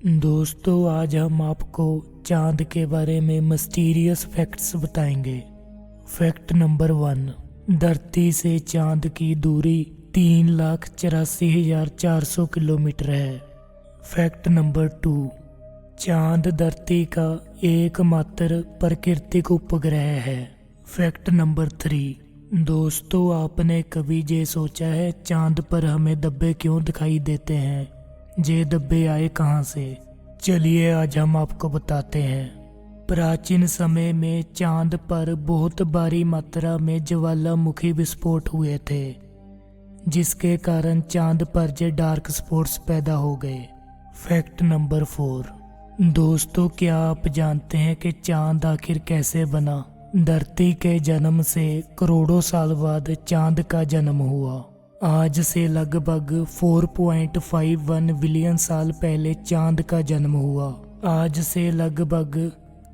दोस्तों, आज हम आपको चांद के बारे में मिस्टीरियस फैक्ट्स बताएंगे। Fact number 1। धरती से चांद की दूरी 3,84,400 किलोमीटर है। Fact number 2। चांद धरती का एकमात्र प्राकृतिक उपग्रह है। Fact number 3। दोस्तों, आपने कभी ये सोचा है चांद पर हमें धब्बे क्यों दिखाई देते हैं? ये धब्बे आए कहाँ से? चलिए आज हम आपको बताते हैं। प्राचीन समय में चांद पर बहुत भारी मात्रा में ज्वालामुखी विस्फोट हुए थे, जिसके कारण चांद पर जे डार्क स्पॉट्स पैदा हो गए। Fact number 4। दोस्तों, क्या आप जानते हैं कि चांद आखिर कैसे बना? धरती के जन्म से करोड़ों साल बाद चांद का जन्म हुआ। आज से लगभग 4.51 बिलियन साल पहले चांद का जन्म हुआ। आज से लगभग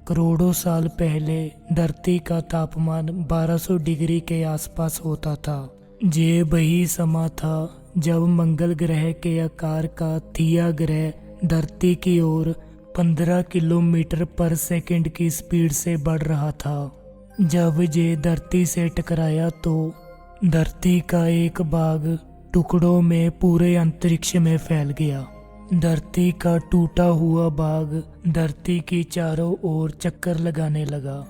करोड़ों साल पहले धरती का तापमान 1200 डिग्री के आसपास होता था। ये वही समय था जब मंगल ग्रह के आकार का थिया ग्रह धरती की ओर 15 किलोमीटर पर सेकंड की स्पीड से बढ़ रहा था। जब ये धरती से टकराया तो धरती का एक भाग टुकड़ों में पूरे अंतरिक्ष में फैल गया। धरती का टूटा हुआ भाग धरती की चारों ओर चक्कर लगाने लगा।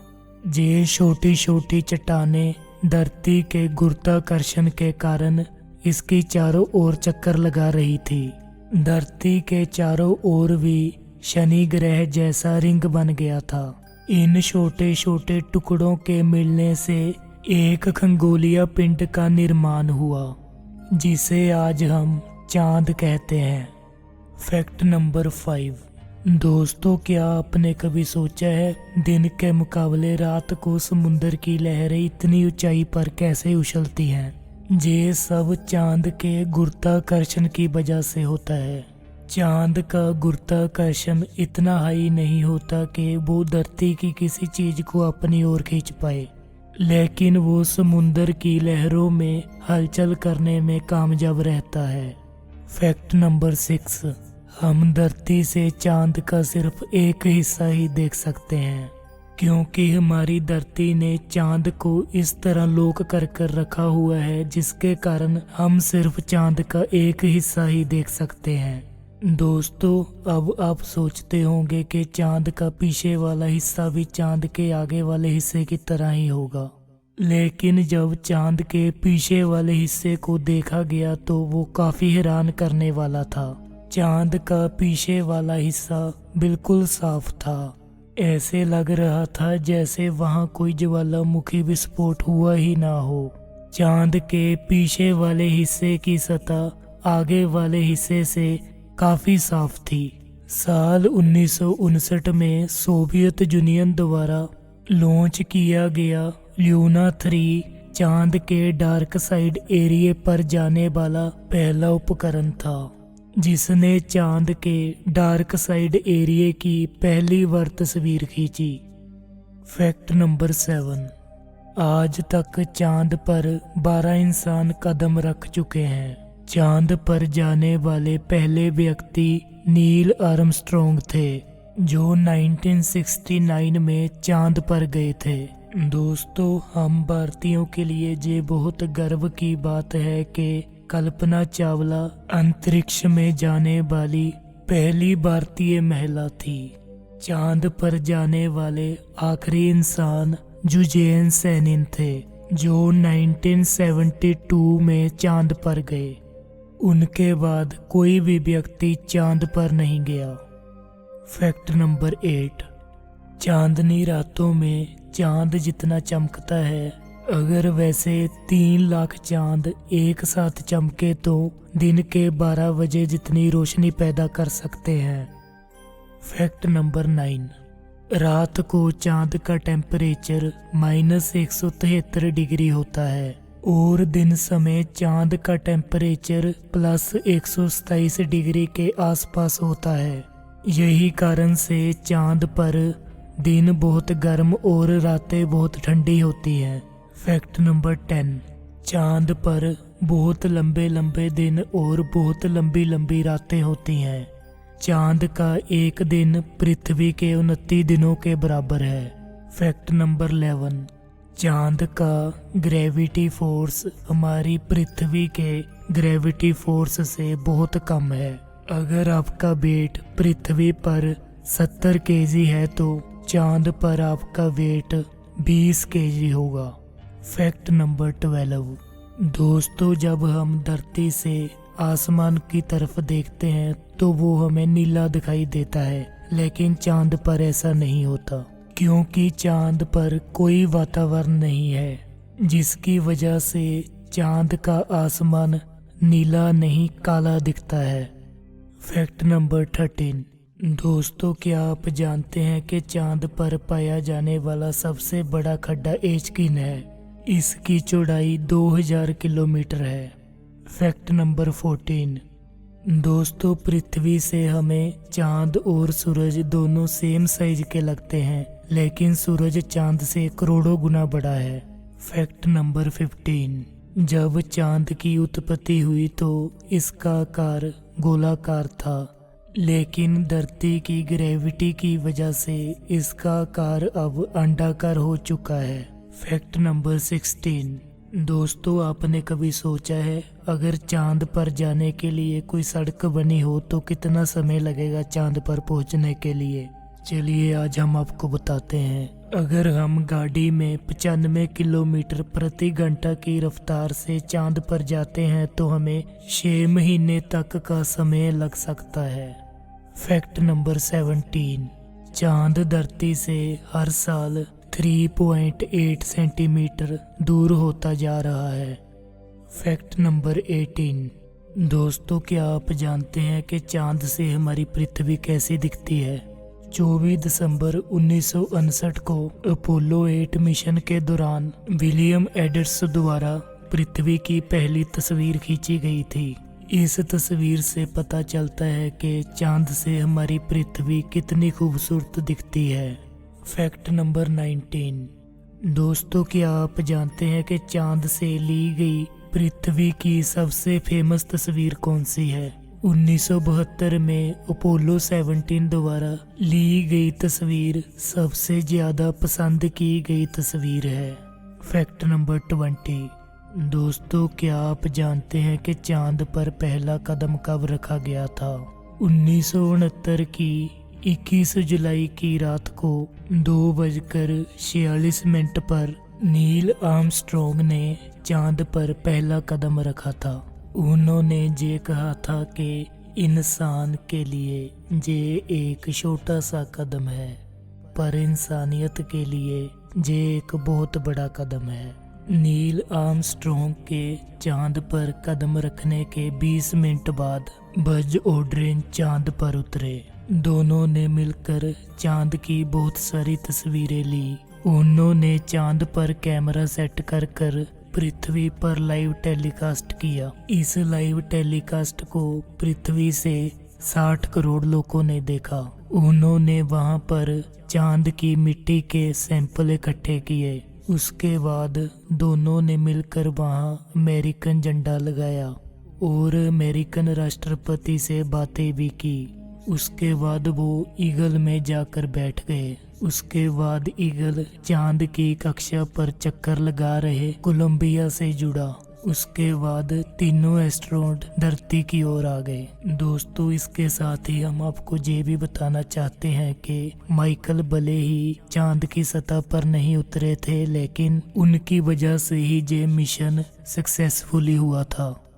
ये छोटी छोटी चट्टानें धरती के गुरुत्वाकर्षण के कारण इसकी चारों ओर चक्कर लगा रही थी। धरती के चारों ओर भी शनि ग्रह जैसा रिंग बन गया था। इन छोटे छोटे टुकड़ों के मिलने से एक खगोलीय पिंड का निर्माण हुआ, जिसे आज हम चांद कहते हैं। Fact number 5। दोस्तों, क्या आपने कभी सोचा है दिन के मुकाबले रात को समुद्र की लहरें इतनी ऊंचाई पर कैसे उछलती हैं? ये सब चांद के गुरुत्वाकर्षण की वजह से होता है। चांद का गुरुत्वाकर्षण इतना हाई नहीं होता कि वो धरती की किसी चीज को अपनी ओर खींच पाए, लेकिन वो समुद्र की लहरों में हलचल करने में कामयाब रहता है। Fact number 6। हम धरती से चांद का सिर्फ एक हिस्सा ही देख सकते हैं, क्योंकि हमारी धरती ने चांद को इस तरह लॉक कर रखा हुआ है, जिसके कारण हम सिर्फ चांद का एक हिस्सा ही देख सकते हैं। दोस्तों, अब आप सोचते होंगे कि चांद का पीछे वाला हिस्सा भी चांद के आगे वाले हिस्से की तरह ही होगा, लेकिन जब चांद के पीछे वाले हिस्से को देखा गया तो वो काफी हैरान करने वाला था। चांद का पीछे वाला हिस्सा बिल्कुल साफ था। ऐसे लग रहा था जैसे वहां कोई ज्वालामुखी विस्फोट हुआ ही ना हो। चांद के पीछे वाले हिस्से की सतह आगे वाले हिस्से से काफी साफ थी। साल 1959 में सोवियत यूनियन द्वारा लॉन्च किया गया ल्यूना 3 चांद के डार्क साइड एरिया पर जाने वाला पहला उपकरण था, जिसने चांद के डार्क साइड एरिया की पहली बार तस्वीर खींची। Fact number 7। आज तक चांद पर 12 इंसान कदम रख चुके हैं। चांद पर जाने वाले पहले व्यक्ति नील आर्मस्ट्रॉन्ग थे, जो 1969 में चांद पर गए थे। दोस्तों, हम भारतीयों के लिए ये बहुत गर्व की बात है कि कल्पना चावला अंतरिक्ष में जाने वाली पहली भारतीय महिला थी। चांद पर जाने वाले आखिरी इंसान युजेन सेनिन थे, जो 1972 में चांद पर गए। उनके बाद कोई भी व्यक्ति चांद पर नहीं गया। Fact number 8। चांदनी रातों में चांद जितना चमकता है, अगर वैसे 3 लाख चांद एक साथ चमके तो दिन के 12 बजे जितनी रोशनी पैदा कर सकते हैं। Fact number 9। रात को चांद का टेम्परेचर -173 डिग्री होता है और दिन समय चांद का टेम्परेचर +127 डिग्री के आसपास होता है। यही कारण से चांद पर दिन बहुत गर्म और रातें बहुत ठंडी होती हैं। Fact number 10। चांद पर बहुत लंबे लंबे दिन और बहुत लंबी लंबी रातें होती हैं। चांद का एक दिन पृथ्वी के 29 दिनों के बराबर है। फैक्ट नंबर 11, चांद का ग्रेविटी फोर्स हमारी पृथ्वी के ग्रेविटी फोर्स से बहुत कम है। अगर आपका वेट पृथ्वी पर 70 केजी है तो चांद पर आपका वेट 20 केजी होगा। फैक्ट नंबर 12, दोस्तों जब हम धरती से आसमान की तरफ देखते हैं तो वो हमें नीला दिखाई देता है, लेकिन चांद पर ऐसा नहीं होता, क्योंकि चांद पर कोई वातावरण नहीं है, जिसकी वजह से चांद का आसमान नीला नहीं काला दिखता है। फैक्ट नंबर 13, दोस्तों क्या आप जानते हैं कि चांद पर पाया जाने वाला सबसे बड़ा खड्डा एचकिन है। इसकी चौड़ाई 2000 किलोमीटर है। फैक्ट नंबर 14, दोस्तों पृथ्वी से हमें चांद और सूरज दोनों सेम साइज के लगते हैं, लेकिन सूरज चांद से करोड़ों गुना बड़ा है। फैक्ट नंबर 15, जब चांद की उत्पत्ति हुई तो इसका आकार गोलाकार था, लेकिन धरती की ग्रेविटी की वजह से इसका आकार अब अंडाकार हो चुका है। फैक्ट नंबर 16, दोस्तों आपने कभी सोचा है अगर चांद पर जाने के लिए कोई सड़क बनी हो तो कितना समय लगेगा चांद पर पहुंचने के लिए? चलिए आज हम आपको बताते हैं। अगर हम गाड़ी में 95 किलोमीटर प्रति घंटा की रफ्तार से चांद पर जाते हैं तो हमें 6 महीने तक का समय लग सकता है। फैक्ट नंबर 17, चांद धरती से हर साल 3.8 सेंटीमीटर दूर होता जा रहा है। फैक्ट नंबर 18, दोस्तों क्या आप जानते हैं कि चांद से हमारी पृथ्वी कैसी दिखती है? 24 दिसंबर 1959 को अपोलो 8 मिशन के दौरान विलियम एडर्स द्वारा पृथ्वी की पहली तस्वीर खींची गई थी। इस तस्वीर से पता चलता है कि चांद से हमारी पृथ्वी कितनी खूबसूरत दिखती है। फैक्ट नंबर 19, दोस्तों क्या आप जानते हैं कि चांद से ली गई पृथ्वी की सबसे फेमस तस्वीर कौन सी है? 1972 में अपोलो 17 द्वारा ली गई तस्वीर सबसे ज्यादा पसंद की गई तस्वीर है। फैक्ट नंबर 20, दोस्तों क्या आप जानते हैं कि चांद पर पहला कदम कब रखा गया था? 1969 की 21 जुलाई की रात को 2:46 पर नील आर्मस्ट्रॉन्ग ने चांद पर पहला कदम रखा था। उन्होंने ये कहा था कि इंसान के लिए ये एक छोटा सा कदम है, पर इंसानियत के लिए ये एक बहुत बड़ा कदम है। नील आर्मस्ट्रॉन्ग के चांद पर कदम रखने के 20 मिनट बाद बज ऑड्रिन चांद पर उतरे। दोनों ने मिलकर चांद की बहुत सारी तस्वीरें ली। उन्होंने चांद पर कैमरा सेट कर पृथ्वी पर लाइव टेलीकास्ट किया। इस लाइव टेलीकास्ट को पृथ्वी से 60 करोड़ लोगों ने देखा। उन्होंने वहां पर चांद की मिट्टी के सैंपल इकट्ठे किए। उसके बाद दोनों ने मिलकर वहां अमेरिकन झंडा लगाया और अमेरिकन राष्ट्रपति से बातें भी की। उसके बाद वो ईगल में जाकर बैठ गए। उसके बाद ईगल चांद की कक्षा पर चक्कर लगा रहे कोलंबिया से जुड़ा। उसके बाद तीनों एस्ट्रोनॉट धरती की ओर आ गए। दोस्तों इसके साथ ही हम आपको ये भी बताना चाहते हैं कि माइकल भले ही चांद की सतह पर नहीं उतरे थे, लेकिन उनकी वजह से ही ये मिशन सक्सेसफुली हुआ था।